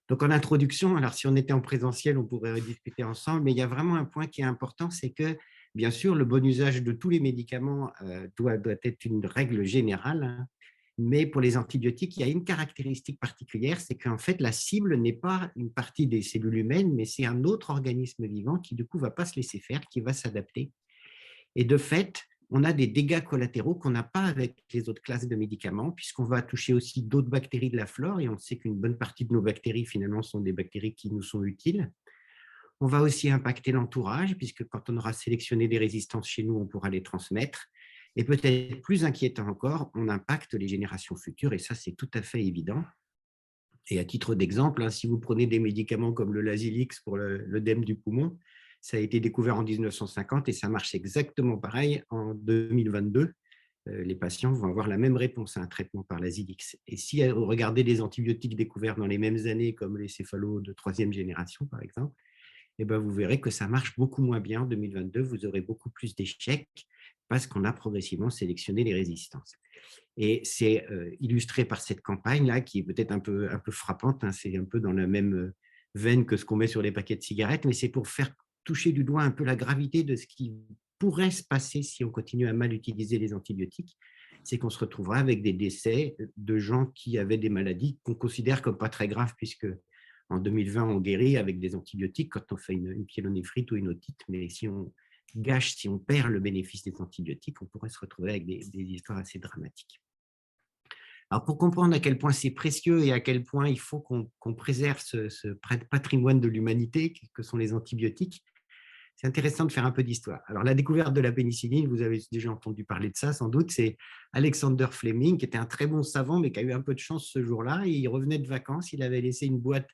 Donc, en introduction, alors si on était en présentiel, on pourrait discuter ensemble, mais il y a vraiment un point qui est important, c'est que, bien sûr, le bon usage de tous les médicaments doit être une règle générale, hein, mais pour les antibiotiques, il y a une caractéristique particulière, c'est qu'en fait, la cible n'est pas une partie des cellules humaines, mais c'est un autre organisme vivant qui, du coup, ne va pas se laisser faire, qui va s'adapter. Et de fait, on a des dégâts collatéraux qu'on n'a pas avec les autres classes de médicaments, puisqu'on va toucher aussi d'autres bactéries de la flore, et on sait qu'une bonne partie de nos bactéries, finalement, sont des bactéries qui nous sont utiles. On va aussi impacter l'entourage, puisque quand on aura sélectionné des résistances chez nous, on pourra les transmettre. Et peut-être plus inquiétant encore, on impacte les générations futures, et ça, c'est tout à fait évident. Et à titre d'exemple, hein, si vous prenez des médicaments comme le Lasix pour l'œdème du poumon, ça a été découvert en 1950 et ça marche exactement pareil en 2022. Les patients vont avoir la même réponse à un traitement par Lasix. Et si vous regardez des antibiotiques découverts dans les mêmes années, comme les céphalos de troisième génération, par exemple, eh ben, vous verrez que ça marche beaucoup moins bien en 2022. Vous aurez beaucoup plus d'échecs parce qu'on a progressivement sélectionné les résistances. Et c'est illustré par cette campagne-là, qui est peut-être un peu frappante, hein, c'est un peu dans la même veine que ce qu'on met sur les paquets de cigarettes, mais c'est pour faire toucher du doigt un peu la gravité de ce qui pourrait se passer si on continue à mal utiliser les antibiotiques. C'est qu'on se retrouvera avec des décès de gens qui avaient des maladies qu'on considère comme pas très graves, puisque en 2020, on guérit avec des antibiotiques quand on fait une pyélonéphrite ou une otite, mais si on gâche, si on perd le bénéfice des antibiotiques, on pourrait se retrouver avec des histoires assez dramatiques. Alors, pour comprendre à quel point c'est précieux et à quel point il faut qu'on préserve ce patrimoine de l'humanité que sont les antibiotiques, c'est intéressant de faire un peu d'histoire. Alors, la découverte de la pénicilline, vous avez déjà entendu parler de ça sans doute, c'est Alexander Fleming, qui était un très bon savant, mais qui a eu un peu de chance ce jour-là. Il revenait de vacances, il avait laissé une boîte,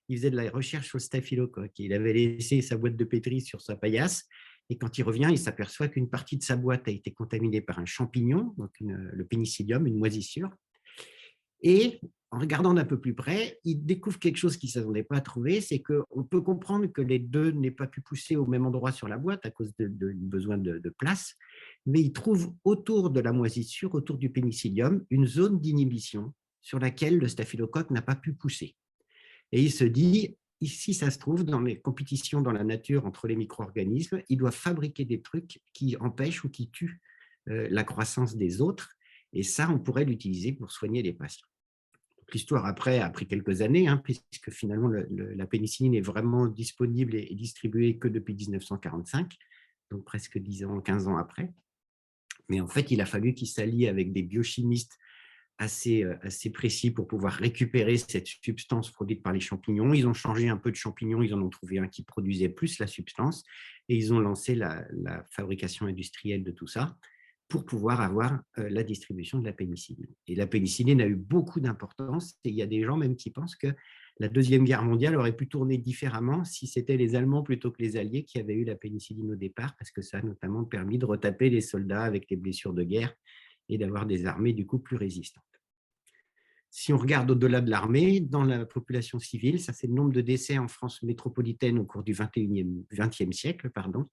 il faisait de la recherche sur le staphylocoque. Il avait laissé sa boîte de pétri sur sa paillasse, et quand il revient, il s'aperçoit qu'une partie de sa boîte a été contaminée par un champignon, donc le pénicillium, une moisissure. Et en regardant d'un peu plus près, il découvre quelque chose qu'il ne s'attendait pas à trouver, c'est qu'on peut comprendre que les deux n'aient pas pu pousser au même endroit sur la boîte à cause de besoin de place, mais il trouve autour de la moisissure, autour du pénicillium, une zone d'inhibition sur laquelle le staphylocoque n'a pas pu pousser. Et il se dit, ici, ça se trouve, dans les compétitions dans la nature entre les micro-organismes, ils doivent fabriquer des trucs qui empêchent ou qui tuent la croissance des autres, et ça, on pourrait l'utiliser pour soigner les patients. L'histoire après a pris quelques années, hein, puisque finalement la pénicilline est vraiment disponible et distribuée que depuis 1945, donc presque 10 ans, 15 ans après. Mais en fait, il a fallu qu'il s'allie avec des biochimistes assez précis pour pouvoir récupérer cette substance produite par les champignons. Ils ont changé un peu de champignons, ils en ont trouvé un qui produisait plus la substance, et ils ont lancé la fabrication industrielle de tout ça pour pouvoir avoir la distribution de la pénicilline. Et la pénicilline a eu beaucoup d'importance, et il y a des gens même qui pensent que la Deuxième Guerre mondiale aurait pu tourner différemment si c'était les Allemands plutôt que les Alliés qui avaient eu la pénicilline au départ, parce que ça a notamment permis de retaper les soldats avec les blessures de guerre et d'avoir des armées du coup plus résistantes. Si on regarde au-delà de l'armée, dans la population civile, ça c'est le nombre de décès en France métropolitaine au cours du XXe siècle. Pardon.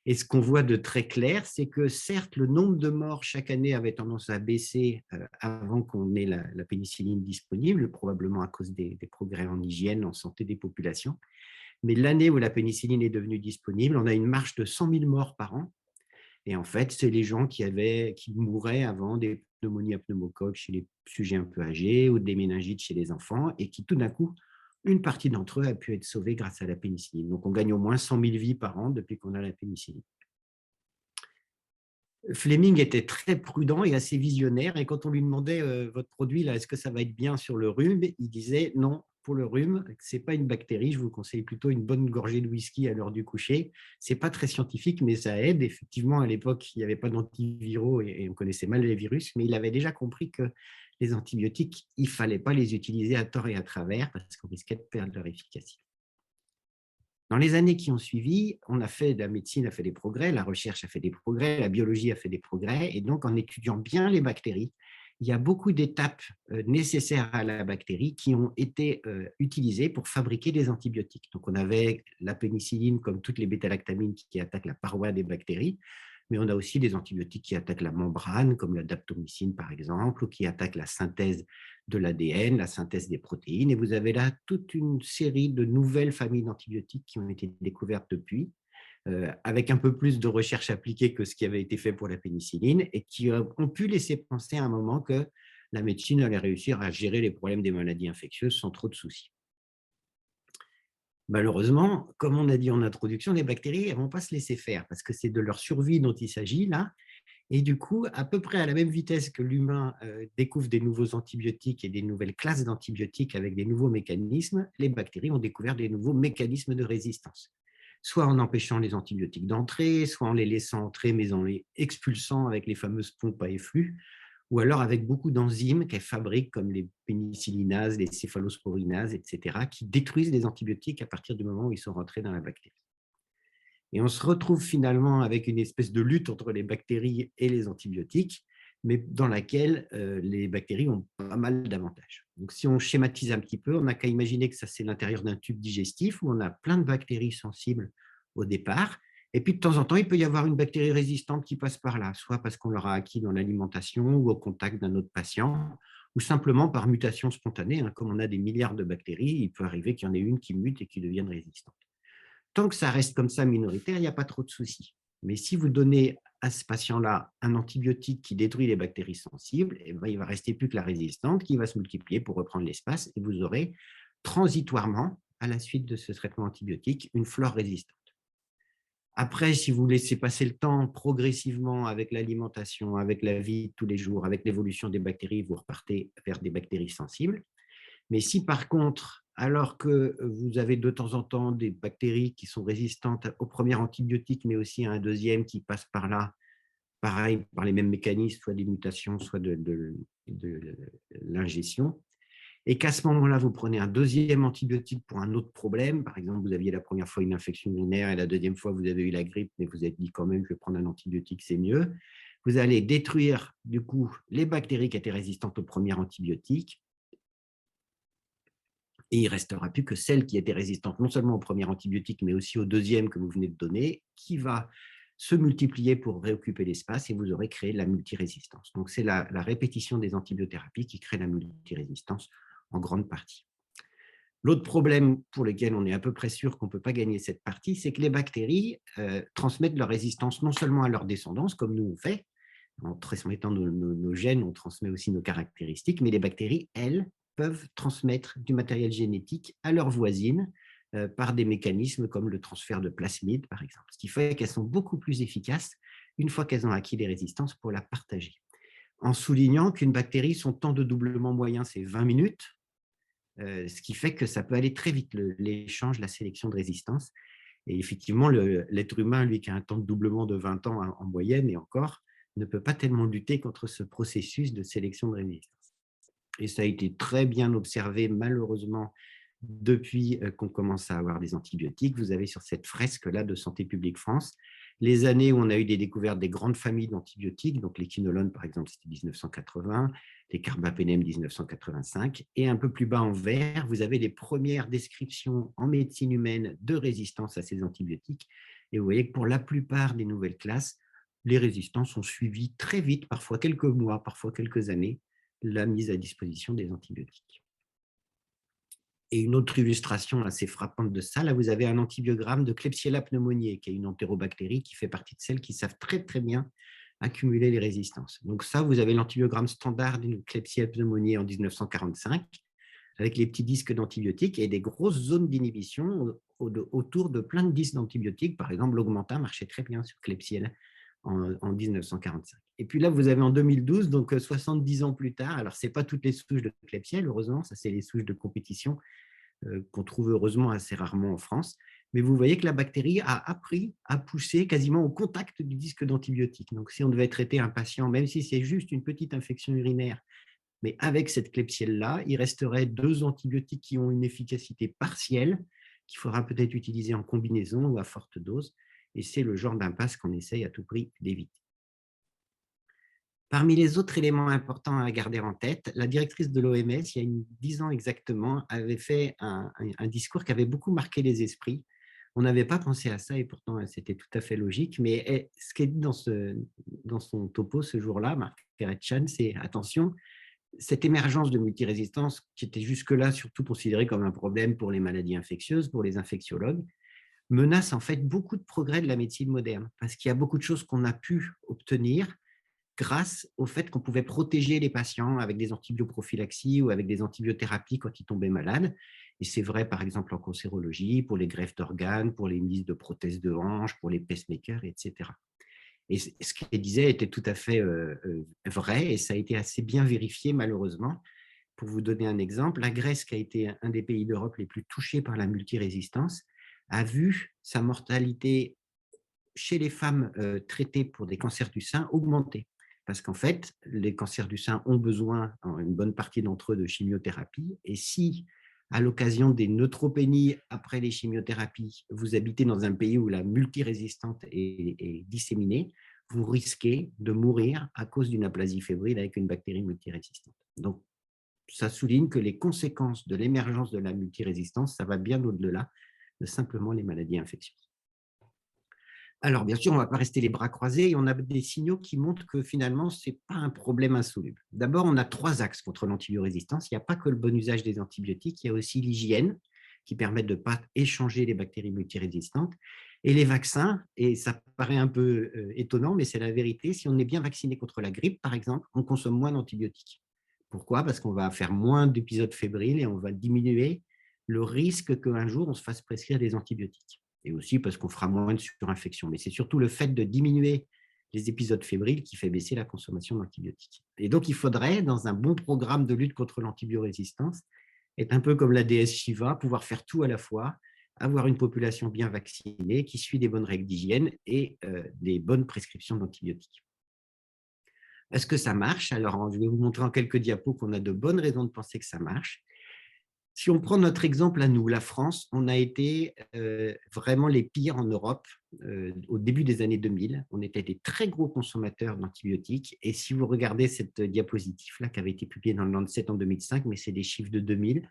Et ce qu'on voit de très clair, c'est que certes, le nombre de morts chaque année avait tendance à baisser avant qu'on ait la pénicilline disponible, probablement à cause des progrès en hygiène, en santé des populations. Mais l'année où la pénicilline est devenue disponible, on a une marche de 100 000 morts par an. Et en fait, c'est les gens qui mouraient avant des pneumonies à pneumocoque chez les sujets un peu âgés ou des méningites chez les enfants, et qui tout d'un coup, une partie d'entre eux a pu être sauvée grâce à la pénicilline. Donc on gagne au moins 100 000 vies par an depuis qu'on a la pénicilline. Fleming était très prudent et assez visionnaire, et quand on lui demandait votre produit, là, est-ce que ça va être bien sur le rhume, il disait non, pour le rhume, ce n'est pas une bactérie, je vous conseille plutôt une bonne gorgée de whisky à l'heure du coucher. Ce n'est pas très scientifique, mais ça aide. Effectivement, à l'époque, il n'y avait pas d'antiviraux et on connaissait mal les virus, mais il avait déjà compris que les antibiotiques, il ne fallait pas les utiliser à tort et à travers parce qu'on risquait de perdre leur efficacité. Dans les années qui ont suivi, la médecine a fait des progrès, la recherche a fait des progrès, la biologie a fait des progrès, et donc en étudiant bien les bactéries, il y a beaucoup d'étapes nécessaires à la bactérie qui ont été utilisées pour fabriquer des antibiotiques. Donc on avait la pénicilline comme toutes les bêta-lactamines qui attaquent la paroi des bactéries, mais on a aussi des antibiotiques qui attaquent la membrane, comme la daptomycine par exemple, ou qui attaquent la synthèse de l'ADN, la synthèse des protéines, et vous avez là toute une série de nouvelles familles d'antibiotiques qui ont été découvertes depuis, avec un peu plus de recherche appliquée que ce qui avait été fait pour la pénicilline, et qui ont pu laisser penser à un moment que la médecine allait réussir à gérer les problèmes des maladies infectieuses sans trop de soucis. Malheureusement, comme on a dit en introduction, les bactéries ne vont pas se laisser faire parce que c'est de leur survie dont il s'agit là. Et du coup, à peu près à la même vitesse que l'humain découvre des nouveaux antibiotiques et des nouvelles classes d'antibiotiques avec des nouveaux mécanismes, les bactéries ont découvert des nouveaux mécanismes de résistance. Soit en empêchant les antibiotiques d'entrer, soit en les laissant entrer mais en les expulsant avec les fameuses pompes à efflux, ou alors avec beaucoup d'enzymes qu'elles fabriquent, comme les pénicillinases, les céphalosporinases, etc., qui détruisent les antibiotiques à partir du moment où ils sont rentrés dans la bactérie. Et on se retrouve finalement avec une espèce de lutte entre les bactéries et les antibiotiques, mais dans laquelle les bactéries ont pas mal d'avantages. Donc, si on schématise un petit peu, on n'a qu'à imaginer que ça, c'est l'intérieur d'un tube digestif où on a plein de bactéries sensibles au départ. Et puis, de temps en temps, il peut y avoir une bactérie résistante qui passe par là, soit parce qu'on l'aura acquis dans l'alimentation ou au contact d'un autre patient, ou simplement par mutation spontanée. Comme on a des milliards de bactéries, il peut arriver qu'il y en ait une qui mute et qui devienne résistante. Tant que ça reste comme ça minoritaire, il n'y a pas trop de soucis. Mais si vous donnez à ce patient-là un antibiotique qui détruit les bactéries sensibles, il ne va rester plus que la résistante qui va se multiplier pour reprendre l'espace et vous aurez transitoirement, à la suite de ce traitement antibiotique, une flore résistante. Après, si vous laissez passer le temps progressivement avec l'alimentation, avec la vie de tous les jours, avec l'évolution des bactéries, vous repartez vers des bactéries sensibles. Mais si par contre, alors que vous avez de temps en temps des bactéries qui sont résistantes au premier antibiotique, mais aussi à un deuxième qui passe par là, pareil, par les mêmes mécanismes, soit des mutations, soit de l'ingestion, et qu'à ce moment-là, vous prenez un deuxième antibiotique pour un autre problème, par exemple, vous aviez la première fois une infection urinaire et la deuxième fois, vous avez eu la grippe, mais vous êtes dit quand même, je vais prendre un antibiotique, c'est mieux. Vous allez détruire, du coup, les bactéries qui étaient résistantes au premier antibiotique, et il ne restera plus que celle qui était résistante non seulement au premier antibiotique, mais aussi au deuxième que vous venez de donner, qui va se multiplier pour réoccuper l'espace et vous aurez créé la multirésistance. Donc, c'est la répétition des antibiothérapies qui crée la multirésistance en grande partie. L'autre problème pour lequel on est à peu près sûr qu'on ne peut pas gagner cette partie, c'est que les bactéries transmettent leur résistance non seulement à leur descendance, comme nous on fait, en transmettant nos gènes, on transmet aussi nos caractéristiques, mais les bactéries, elles, peuvent transmettre du matériel génétique à leurs voisines par des mécanismes comme le transfert de plasmides, par exemple. Ce qui fait qu'elles sont beaucoup plus efficaces une fois qu'elles ont acquis les résistances pour la partager. En soulignant qu'une bactérie, son temps de doublement moyen, c'est 20 minutes, ce qui fait que ça peut aller très vite, l'échange, la sélection de résistance. Et effectivement, l'être humain, lui, qui a un temps de doublement de 20 ans en moyenne et encore, ne peut pas tellement lutter contre ce processus de sélection de résistance. Et ça a été très bien observé, malheureusement, depuis qu'on commence à avoir des antibiotiques. Vous avez sur cette fresque-là de Santé publique France les années où on a eu des découvertes des grandes familles d'antibiotiques, donc les quinolones, par exemple, c'était 1980, les carbapénèmes, 1985, et un peu plus bas en vert, vous avez les premières descriptions en médecine humaine de résistance à ces antibiotiques. Et vous voyez que pour la plupart des nouvelles classes, les résistances ont suivi très vite, parfois quelques mois, parfois quelques années, la mise à disposition des antibiotiques. Et une autre illustration assez frappante de ça, là, vous avez un antibiogramme de Klebsiella pneumoniae, qui est une entérobactérie qui fait partie de celles qui savent très, très bien accumuler les résistances. Donc ça, vous avez l'antibiogramme standard d'une Klebsiella pneumoniae en 1945, avec les petits disques d'antibiotiques et des grosses zones d'inhibition autour de plein de disques d'antibiotiques. Par exemple, l'Augmentin marchait très bien sur Klebsiella en 1945. Et puis là, vous avez en 2012, donc 70 ans plus tard, alors ce n'est pas toutes les souches de Klebsiella, heureusement, ça c'est les souches de compétition qu'on trouve heureusement assez rarement en France, mais vous voyez que la bactérie a appris à pousser quasiment au contact du disque d'antibiotiques. Donc si on devait traiter un patient, même si c'est juste une petite infection urinaire, mais avec cette Klebsiella-là, il resterait 2 antibiotiques qui ont une efficacité partielle, qu'il faudra peut-être utiliser en combinaison ou à forte dose, et c'est le genre d'impasse qu'on essaye à tout prix d'éviter. Parmi les autres éléments importants à garder en tête, la directrice de l'OMS, il y a 10 ans exactement, avait fait un discours qui avait beaucoup marqué les esprits. On n'avait pas pensé à ça et pourtant c'était tout à fait logique. Mais ce qu'elle dit dans son topo ce jour-là, Margaret Chan, c'est attention, cette émergence de multirésistance, qui était jusque-là surtout considérée comme un problème pour les maladies infectieuses, pour les infectiologues, menace en fait beaucoup de progrès de la médecine moderne, parce qu'il y a beaucoup de choses qu'on a pu obtenir grâce au fait qu'on pouvait protéger les patients avec des antibioprophylaxies ou avec des antibiothérapies quand ils tombaient malades. Et c'est vrai, par exemple, en cancérologie, pour les greffes d'organes, pour les mises de prothèses de hanches, pour les pacemakers, etc. Et ce qu'il disait était tout à fait vrai, et ça a été assez bien vérifié, malheureusement. Pour vous donner un exemple, la Grèce, qui a été un des pays d'Europe les plus touchés par la multirésistance, a vu sa mortalité chez les femmes traitées pour des cancers du sein augmenter. Parce qu'en fait, les cancers du sein ont besoin, une bonne partie d'entre eux, de chimiothérapie. Et si, à l'occasion des neutropénies après les chimiothérapies, vous habitez dans un pays où la multirésistante est disséminée, vous risquez de mourir à cause d'une aplasie fébrile avec une bactérie multirésistante. Donc, ça souligne que les conséquences de l'émergence de la multirésistance, ça va bien au-delà de simplement les maladies infectieuses. Alors, bien sûr, on ne va pas rester les bras croisés et on a des signaux qui montrent que finalement, ce n'est pas un problème insoluble. D'abord, on a 3 axes contre l'antibiorésistance. Il n'y a pas que le bon usage des antibiotiques, il y a aussi l'hygiène qui permet de ne pas échanger les bactéries multirésistantes et les vaccins. Et ça paraît un peu étonnant, mais c'est la vérité. Si on est bien vacciné contre la grippe, par exemple, on consomme moins d'antibiotiques. Pourquoi? Parce qu'on va faire moins d'épisodes fébriles et on va diminuer le risque qu'un jour, on se fasse prescrire des antibiotiques. Et aussi parce qu'on fera moins de surinfection. Mais c'est surtout le fait de diminuer les épisodes fébriles qui fait baisser la consommation d'antibiotiques. Et donc, il faudrait, dans un bon programme de lutte contre l'antibiorésistance, être un peu comme la déesse Shiva, pouvoir faire tout à la fois, avoir une population bien vaccinée qui suit des bonnes règles d'hygiène et des bonnes prescriptions d'antibiotiques. Est-ce que ça marche? Alors, je vais vous montrer en quelques diapos qu'on a de bonnes raisons de penser que ça marche. Si on prend notre exemple à nous, la France, on a été vraiment les pires en Europe au début des années 2000. On était des très gros consommateurs d'antibiotiques. Et si vous regardez cette diapositive-là qui avait été publiée dans le Lancet en 2005, mais c'est des chiffres de 2000,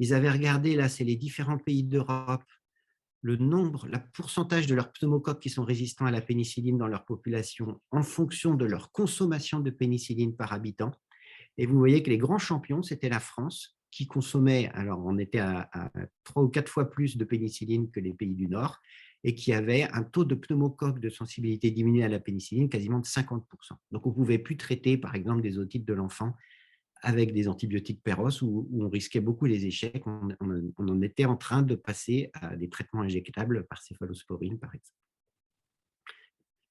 ils avaient regardé, là, c'est les différents pays d'Europe, le nombre, le pourcentage de leurs pneumocoques qui sont résistants à la pénicilline dans leur population en fonction de leur consommation de pénicilline par habitant. Et vous voyez que les grands champions, c'était la France, qui consommait, alors on était à 3 ou 4 fois plus de pénicilline que les pays du Nord, et qui avait un taux de pneumocoque de sensibilité diminué à la pénicilline quasiment de 50%. Donc on ne pouvait plus traiter, par exemple, des otites de l'enfant avec des antibiotiques Péros, où on risquait beaucoup les échecs. On en était en train de passer à des traitements injectables par céphalosporine, par exemple.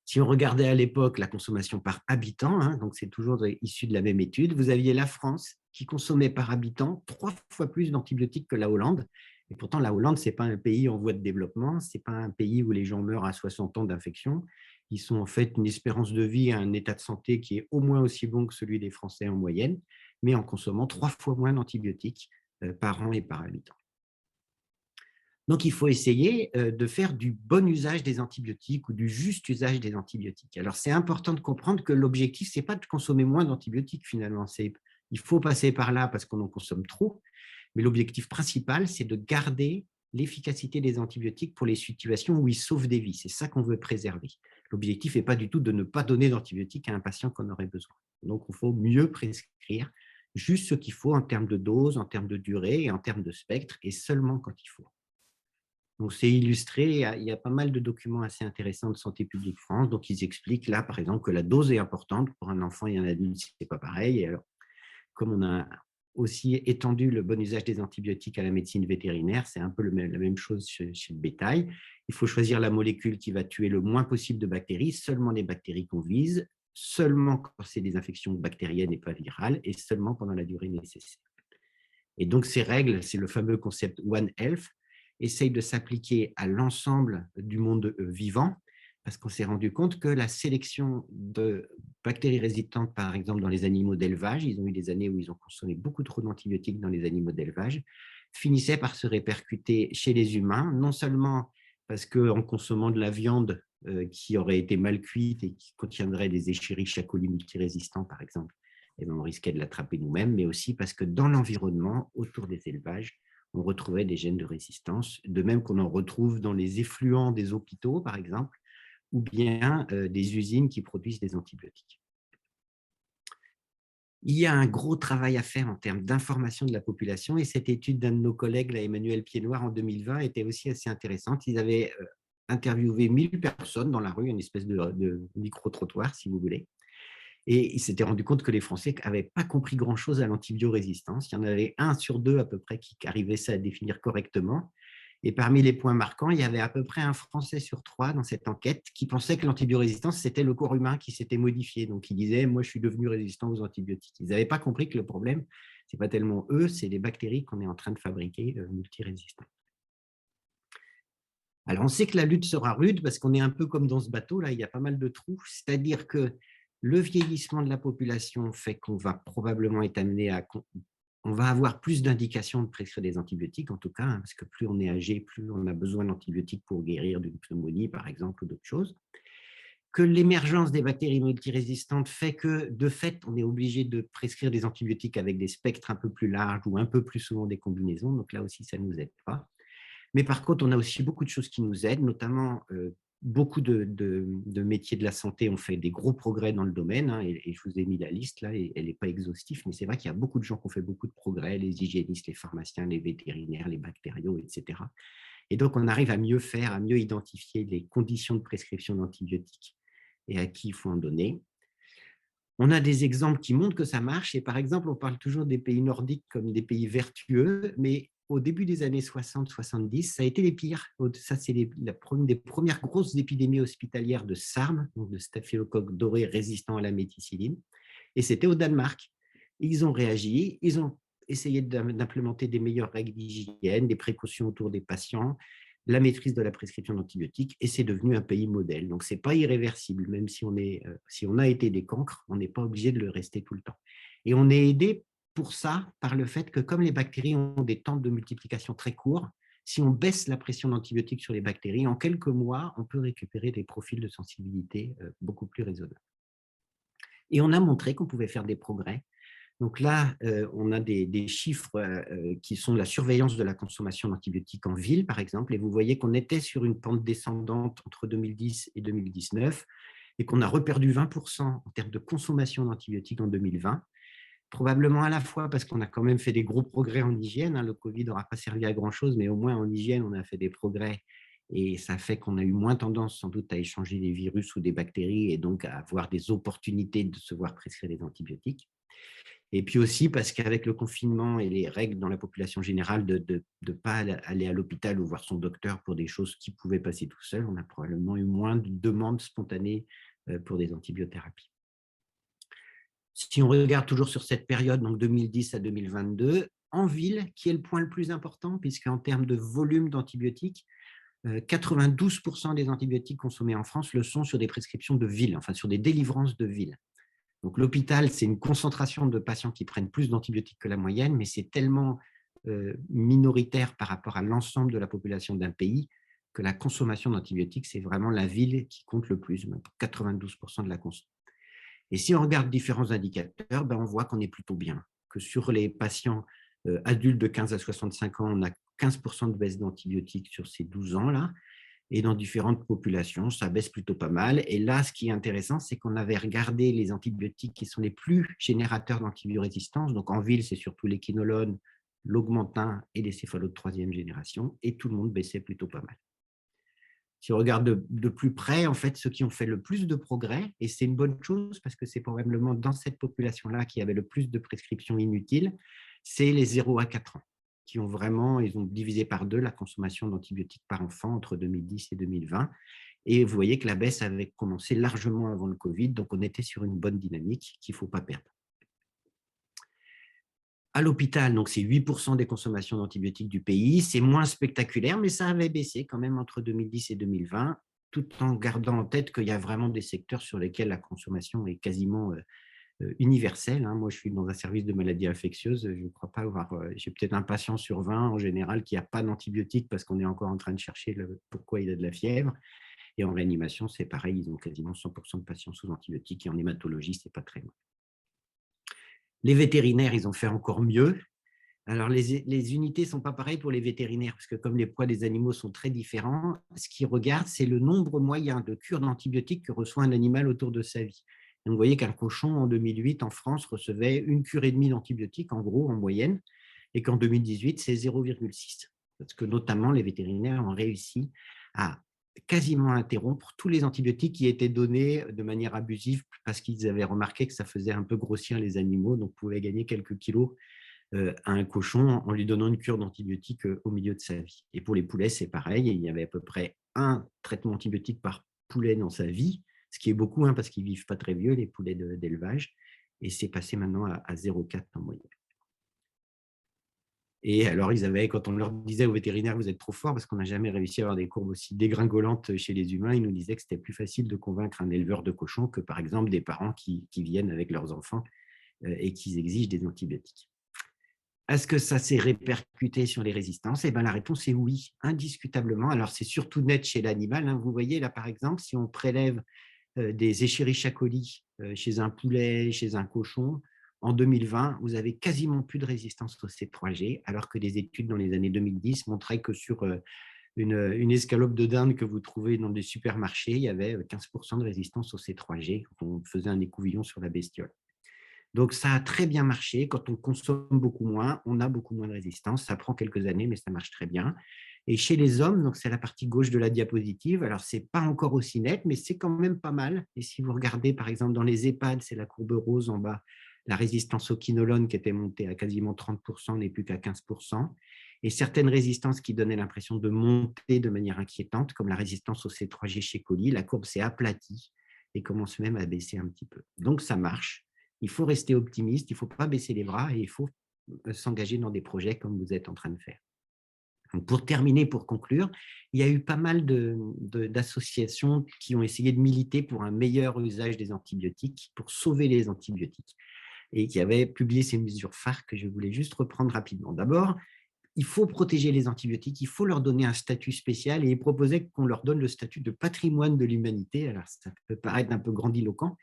Si on regardait à l'époque la consommation par habitant, donc c'est toujours issu de la même étude, vous aviez la France qui consommait par habitant 3 fois plus d'antibiotiques que la Hollande. Et pourtant, la Hollande, ce n'est pas un pays en voie de développement, ce n'est pas un pays où les gens meurent à 60 ans d'infection. Ils sont en fait une espérance de vie, un état de santé qui est au moins aussi bon que celui des Français en moyenne, mais en consommant 3 fois moins d'antibiotiques par an et par habitant. Donc, il faut essayer de faire du bon usage des antibiotiques ou du juste usage des antibiotiques. Alors, c'est important de comprendre que l'objectif, ce n'est pas de consommer moins d'antibiotiques finalement. Il faut passer par là parce qu'on en consomme trop, mais l'objectif principal, c'est de garder l'efficacité des antibiotiques pour les situations où ils sauvent des vies. C'est ça qu'on veut préserver. L'objectif n'est pas du tout de ne pas donner d'antibiotiques à un patient qu'on aurait besoin. Donc, il faut mieux prescrire juste ce qu'il faut en termes de dose, en termes de durée et en termes de spectre, et seulement quand il faut. Donc, c'est illustré, il y a pas mal de documents assez intéressants de Santé publique France. Donc, ils expliquent là, par exemple, que la dose est importante pour un enfant et un adulte, ce n'est pas pareil. Et alors, comme on a aussi étendu le bon usage des antibiotiques à la médecine vétérinaire, c'est un peu la même chose chez le bétail. Il faut choisir la molécule qui va tuer le moins possible de bactéries, seulement les bactéries qu'on vise, seulement quand c'est des infections bactériennes et pas virales, et seulement pendant la durée nécessaire. Et donc, ces règles, c'est le fameux concept One Health, essayent de s'appliquer à l'ensemble du monde vivant, parce qu'on s'est rendu compte que la sélection de bactéries résistantes, par exemple, dans les animaux d'élevage, ils ont eu des années où ils ont consommé beaucoup trop d'antibiotiques dans les animaux d'élevage, finissait par se répercuter chez les humains, non seulement parce qu'en consommant de la viande qui aurait été mal cuite et qui contiendrait des Escherichia coli multirésistants, par exemple, eh bien, on risquait de l'attraper nous-mêmes, mais aussi parce que dans l'environnement, autour des élevages, on retrouvait des gènes de résistance, de même qu'on en retrouve dans les effluents des hôpitaux, par exemple, ou bien des usines qui produisent des antibiotiques. Il y a un gros travail à faire en termes d'information de la population et cette étude d'un de nos collègues, là, Emmanuel Piednoir, en 2020, était aussi assez intéressante. Ils avaient interviewé 1000 personnes dans la rue, une espèce de micro-trottoir, si vous voulez. Et ils s'étaient rendu compte que les Français n'avaient pas compris grand-chose à l'antibiorésistance. Il y en avait 1 sur 2 à peu près qui arrivaient à définir correctement. Et parmi les points marquants, il y avait à peu près un Français sur 3 dans cette enquête qui pensait que l'antibiorésistance, c'était le corps humain qui s'était modifié. Donc, ils disaient, moi, je suis devenu résistant aux antibiotiques. Ils n'avaient pas compris que le problème, ce n'est pas tellement eux, c'est les bactéries qu'on est en train de fabriquer multirésistantes. Alors, on sait que la lutte sera rude parce qu'on est un peu comme dans ce bateau-là, il y a pas mal de trous. C'est-à-dire que le vieillissement de la population fait qu'on va probablement être amené à on va avoir plus d'indications de prescrire des antibiotiques, en tout cas, parce que plus on est âgé, plus on a besoin d'antibiotiques pour guérir d'une pneumonie, par exemple, ou d'autres choses. Que l'émergence des bactéries multirésistantes fait que, de fait, on est obligé de prescrire des antibiotiques avec des spectres un peu plus larges ou un peu plus souvent des combinaisons. Donc là aussi, ça ne nous aide pas. Mais par contre, on a aussi beaucoup de choses qui nous aident, notamment beaucoup de métiers de la santé ont fait des gros progrès dans le domaine, hein, et je vous ai mis la liste là, et elle n'est pas exhaustive, mais c'est vrai qu'il y a beaucoup de gens qui ont fait beaucoup de progrès, les hygiénistes, les pharmaciens, les vétérinaires, les bactériaux, etc. Et donc, on arrive à mieux faire, à mieux identifier les conditions de prescription d'antibiotiques et à qui il faut en donner. On a des exemples qui montrent que ça marche, et par exemple, on parle toujours des pays nordiques comme des pays vertueux, mais au début des années 60-70, ça a été les pires. Ça, c'est une des premières grosses épidémies hospitalières de SARM, donc de staphylocoque doré résistant à la méticilline, et c'était au Danemark. Ils ont réagi, ils ont essayé d'implémenter des meilleures règles d'hygiène, des précautions autour des patients, la maîtrise de la prescription d'antibiotiques, et c'est devenu un pays modèle. Donc, ce n'est pas irréversible, même si on a été des cancres, on n'est pas obligé de le rester tout le temps. Et on est aidé pour ça par le fait que comme les bactéries ont des temps de multiplication très courts, si on baisse la pression d'antibiotiques sur les bactéries, en quelques mois, on peut récupérer des profils de sensibilité beaucoup plus raisonnables. Et on a montré qu'on pouvait faire des progrès. Donc là, on a des chiffres qui sont la surveillance de la consommation d'antibiotiques en ville, par exemple, et vous voyez qu'on était sur une pente descendante entre 2010 et 2019, et qu'on a reperdu 20% en termes de consommation d'antibiotiques en 2020, probablement à la fois parce qu'on a quand même fait des gros progrès en hygiène, hein, le Covid n'aura pas servi à grand-chose, mais au moins en hygiène, on a fait des progrès, et ça fait qu'on a eu moins tendance sans doute à échanger des virus ou des bactéries, et donc à avoir des opportunités de se voir prescrire des antibiotiques. Et puis aussi parce qu'avec le confinement et les règles dans la population générale de ne pas aller à l'hôpital ou voir son docteur pour des choses qui pouvaient passer tout seul, on a probablement eu moins de demandes spontanées pour des antibiothérapies. Si on regarde toujours sur cette période, donc 2010 à 2022, en ville, qui est le point le plus important, puisqu'en termes de volume d'antibiotiques, 92% des antibiotiques consommés en France le sont sur des prescriptions de ville, enfin sur des délivrances de ville. Donc l'hôpital, c'est une concentration de patients qui prennent plus d'antibiotiques que la moyenne, mais c'est tellement minoritaire par rapport à l'ensemble de la population d'un pays que la consommation d'antibiotiques, c'est vraiment la ville qui compte le plus, 92% de la consommation. Et si on regarde différents indicateurs, on voit qu'on est plutôt bien, que sur les patients adultes de 15 à 65 ans, on a 15% de baisse d'antibiotiques sur ces 12 ans-là, et dans différentes populations, ça baisse plutôt pas mal. Et là, ce qui est intéressant, c'est qu'on avait regardé les antibiotiques qui sont les plus générateurs d'antibiorésistance. Donc en ville, c'est surtout les quinolones, l'augmentin et les céphalotes de troisième génération, et tout le monde baissait plutôt pas mal. Si on regarde de plus près, en fait, ceux qui ont fait le plus de progrès, et c'est une bonne chose parce que c'est probablement dans cette population-là qui avait le plus de prescriptions inutiles, c'est les 0 à 4 ans, qui ont vraiment, ils ont divisé par 2 la consommation d'antibiotiques par enfant entre 2010 et 2020. Et vous voyez que la baisse avait commencé largement avant le Covid, donc on était sur une bonne dynamique qu'il ne faut pas perdre. À l'hôpital, donc c'est 8% des consommations d'antibiotiques du pays. C'est moins spectaculaire, mais ça avait baissé quand même entre 2010 et 2020, tout en gardant en tête qu'il y a vraiment des secteurs sur lesquels la consommation est quasiment universelle. Moi, je suis dans un service de maladies infectieuses. Je ne crois pas avoir. J'ai peut-être un patient sur 20 en général qui n'a pas d'antibiotiques parce qu'on est encore en train de chercher pourquoi il a de la fièvre. Et en réanimation, c'est pareil, ils ont quasiment 100% de patients sous antibiotiques. Et en hématologie, ce n'est pas très loin. Les vétérinaires, ils ont fait encore mieux. Alors, les unités ne sont pas pareilles pour les vétérinaires, parce que comme les poids des animaux sont très différents, ce qu'ils regardent, c'est le nombre moyen de cures d'antibiotiques que reçoit un animal autour de sa vie. Donc, vous voyez qu'un cochon, en 2008, en France, recevait 1 cure et demie d'antibiotiques, en gros, en moyenne, et qu'en 2018, c'est 0,6. Parce que notamment, les vétérinaires ont réussi à quasiment interrompre tous les antibiotiques qui étaient donnés de manière abusive parce qu'ils avaient remarqué que ça faisait un peu grossir les animaux, donc pouvaient gagner quelques kilos à un cochon en lui donnant une cure d'antibiotiques au milieu de sa vie. Et pour les poulets, c'est pareil, il y avait à peu près un traitement antibiotique par poulet dans sa vie, ce qui est beaucoup hein, parce qu'ils ne vivent pas très vieux, les poulets d'élevage, et c'est passé maintenant à 0,4 en moyenne. Et alors, quand on leur disait aux vétérinaires, vous êtes trop fort, parce qu'on n'a jamais réussi à avoir des courbes aussi dégringolantes chez les humains, ils nous disaient que c'était plus facile de convaincre un éleveur de cochons que, par exemple, des parents qui viennent avec leurs enfants et qui exigent des antibiotiques. Est-ce que ça s'est répercuté sur les résistances? Eh bien, la réponse est oui, indiscutablement. Alors, c'est surtout net chez l'animal, hein. Vous voyez là, par exemple, si on prélève des Escherichia coli chez un poulet, chez un cochon, en 2020, vous avez quasiment plus de résistance au C3G, alors que des études dans les années 2010 montraient que sur une escalope de dinde que vous trouvez dans des supermarchés, il y avait 15% de résistance au C3G quand on faisait un écouvillon sur la bestiole. Donc, ça a très bien marché. Quand on consomme beaucoup moins, on a beaucoup moins de résistance. Ça prend quelques années, mais ça marche très bien. Et chez les hommes, donc c'est la partie gauche de la diapositive, alors ce n'est pas encore aussi net, mais c'est quand même pas mal. Et si vous regardez, par exemple, dans les EHPAD, c'est la courbe rose en bas, la résistance au quinolone qui était montée à quasiment 30% n'est plus qu'à 15%. Et certaines résistances qui donnaient l'impression de monter de manière inquiétante, comme la résistance au C3G chez coli, la courbe s'est aplatie et commence même à baisser un petit peu. Donc, ça marche. Il faut rester optimiste, il ne faut pas baisser les bras et il faut s'engager dans des projets comme vous êtes en train de faire. Donc, pour terminer, pour conclure, il y a eu pas mal d'associations qui ont essayé de militer pour un meilleur usage des antibiotiques, pour sauver les antibiotiques, et qui avaient publié ces mesures phares que je voulais juste reprendre rapidement. D'abord, il faut protéger les antibiotiques, il faut leur donner un statut spécial, et ils proposaient qu'on leur donne le statut de patrimoine de l'humanité. Alors, ça peut paraître un peu grandiloquent,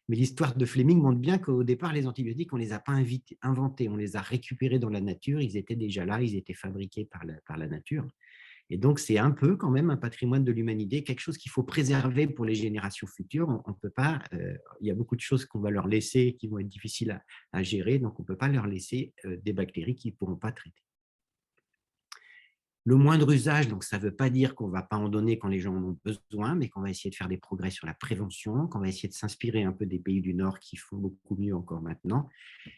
mais l'histoire de Fleming montre bien qu'au départ, les antibiotiques, on ne les a pas inventés, on les a récupérés dans la nature, ils étaient déjà là, ils étaient fabriqués par la nature. Et donc, c'est un peu quand même un patrimoine de l'humanité, quelque chose qu'il faut préserver pour les générations futures. On peut pas, il y a beaucoup de choses qu'on va leur laisser qui vont être difficiles à gérer, donc on ne peut pas leur laisser des bactéries qu'ils ne pourront pas traiter. Le moindre usage, donc ça ne veut pas dire qu'on ne va pas en donner quand les gens en ont besoin, mais qu'on va essayer de faire des progrès sur la prévention, qu'on va essayer de s'inspirer un peu des pays du Nord qui font beaucoup mieux encore maintenant,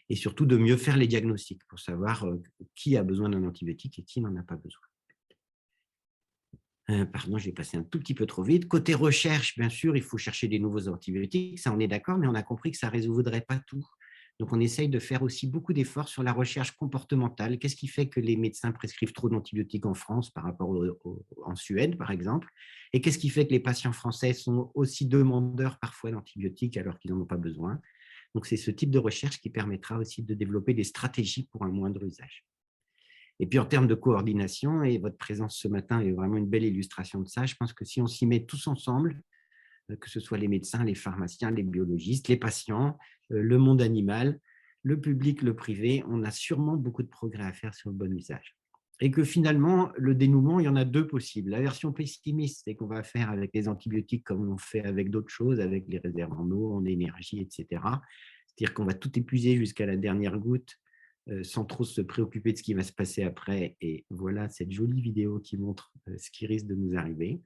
et surtout de mieux faire les diagnostics pour savoir qui a besoin d'un antibiotique et qui n'en a pas besoin. Pardon, j'ai passé un tout petit peu trop vite. Côté recherche, bien sûr, il faut chercher des nouveaux antibiotiques, ça on est d'accord, mais on a compris que ça ne résoudrait pas tout. Donc, on essaye de faire aussi beaucoup d'efforts sur la recherche comportementale. Qu'est-ce qui fait que les médecins prescrivent trop d'antibiotiques en France par rapport en Suède, par exemple? Et qu'est-ce qui fait que les patients français sont aussi demandeurs parfois d'antibiotiques alors qu'ils n'en ont pas besoin? Donc, c'est ce type de recherche qui permettra aussi de développer des stratégies pour un moindre usage. Et puis, en termes de coordination, et votre présence ce matin est vraiment une belle illustration de ça, je pense que si on s'y met tous ensemble, que ce soit les médecins, les pharmaciens, les biologistes, les patients, le monde animal, le public, le privé, on a sûrement beaucoup de progrès à faire sur le bon usage. Et que finalement, le dénouement, il y en a deux possibles. La version pessimiste, c'est qu'on va faire avec les antibiotiques comme on fait avec d'autres choses, avec les réserves en eau, en énergie, etc. C'est-à-dire qu'on va tout épuiser jusqu'à la dernière goutte sans trop se préoccuper de ce qui va se passer après. Et voilà cette jolie vidéo qui montre ce qui risque de nous arriver.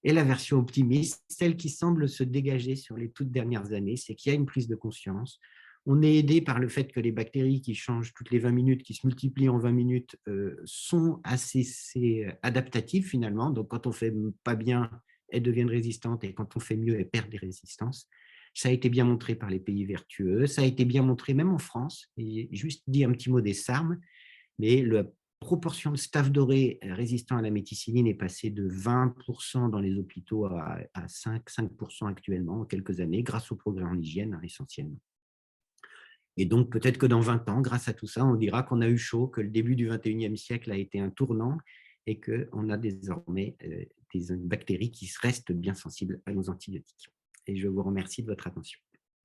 Et la version optimiste, celle qui semble se dégager sur les toutes dernières années, c'est qu'il y a une prise de conscience. On est aidé par le fait que les bactéries qui changent toutes les 20 minutes, qui se multiplient en 20 minutes, sont assez adaptatives finalement. Donc, quand on ne fait pas bien, elles deviennent résistantes et quand on fait mieux, elles perdent des résistances. Ça a été bien montré par les pays vertueux. Ça a été bien montré même en France. Et juste dit un petit mot des SARM, mais la proportion de staph doré résistant à la méticilline est passée de 20% dans les hôpitaux à 5% actuellement, en quelques années, grâce au progrès en hygiène, essentiellement. Et donc, peut-être que dans 20 ans, grâce à tout ça, on dira qu'on a eu chaud, que le début du 21e siècle a été un tournant et qu'on a désormais des bactéries qui restent bien sensibles à nos antibiotiques. Et je vous remercie de votre attention.